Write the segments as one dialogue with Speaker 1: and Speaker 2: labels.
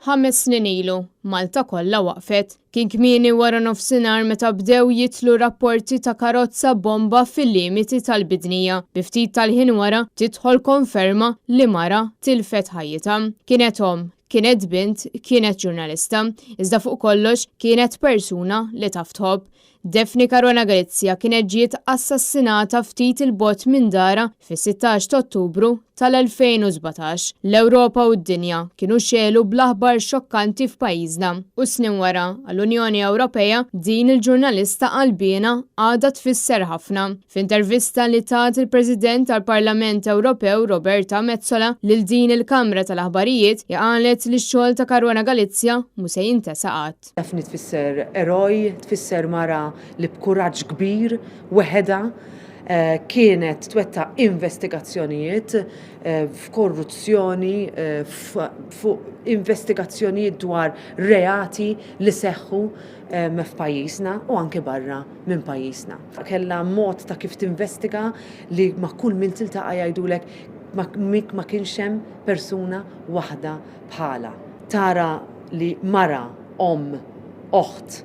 Speaker 1: 5 snin ilu, Malta kollha waqfet. Kien kmieni wara nofsinhar meta bdew jitlu rapporti ta' karozza bomba fil-limiti tal-bidnija. Biftit tal-ħin wara tidħol konferma li mara tilfet ħajjitha. Kienet kienet bint, kienet ġurnalista, iżda fuq kollox kienet persuna li taf tħobb. Daphne Caruana Galizia kienet ġiet assassinata ftit il-bot minn dara fis-16 ta' Ottubru tal-2017. L-Ewropa u d-dinja kienu xelu bl-aħbar xokkanti f'pajjiżna. U snin wara għall-Unjoni Ewropea din il-ġurnalista qalbina għadha tfisser ħafna. F'intervista li tat il-President tal-Parlament Ewropew Roberta Metsola lil din il-Kamra tal-Aħbarijiet qalet li x-xogħol ta' Caruana Galizia mhux se jinteса qatt.
Speaker 2: Daphne tfisser eroj, tfisser mara li b'kuraġġ kbir weħeda kienet twetta investigazzjonijiet f'korruzzjoni, fuq investigazzjonijiet dwar reati li seħħu f'pajjiżna u anke barra minn pajjiżna. Kellha mod ta' kif tinvestiga li ma' kull min tiltaqa' jgħidulek ma kienx hemm persuna waħda bħala. Tara li mara, oħt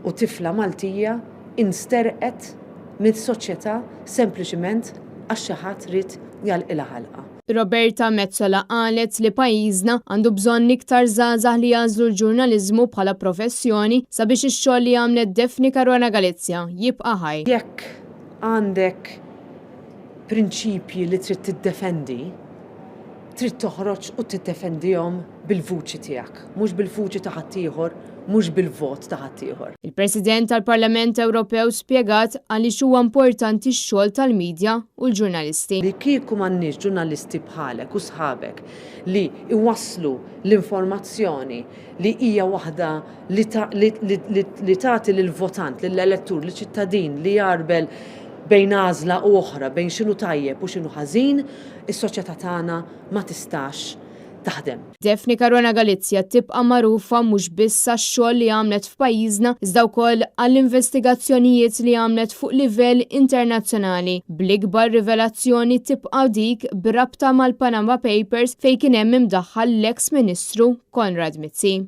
Speaker 2: u tifla Maltija insterqet mis-soċjetà sempliċiment għax xi ħadd rid jgħalqilha ħalqa.
Speaker 1: Roberta Metsola qalet li pajjiżna għandu bżonn iktar żgħażagħ li jażlu l-ġurnaliżmu bħala professjoni sabiex ix-xogħol li għamlet Daphne Caruana Galizia jibqa' ħaj.
Speaker 2: Jekk għandek prinċipji li trid tiddefendi, trid toħroġ u tiddefendihom bil-vuċi tiegħek, mhux bil-vuċi ta' ħadd ieħor, mhux bil-vot ta' ħadd ieħor.
Speaker 1: Il-President tal-Parlament Ewropew spjegat għaliex huwa importanti x-xogħol tal-midja u l-ġurnalisti.
Speaker 2: Li kieku m'għandniex ġurnalisti bħalek u sħabek li iwasslu l-informazzjoni li hija waħda li tagħti lill-votant, lill-elettur, lill-ċittadin li jarbel bejn għażla u oħra, bejn x'inhu tajjeb u x'inhu ħażin, is-soċjetà tagħna ma tistax taħdem.
Speaker 1: Daphne Caruana Galizia tibqa' magħrufa mhux biss għax-xogħol li għamlet f'pajjiżna iżda wkoll għall-investigazzjonijiet li għamlet fuq livell internazzjonali. Bl-ikbar rivelazzjoni tibqa' dik b'rabta mal-Panama Papers fejn kien hemm imdaħħal l-eks Ministru Konrad Mizzi.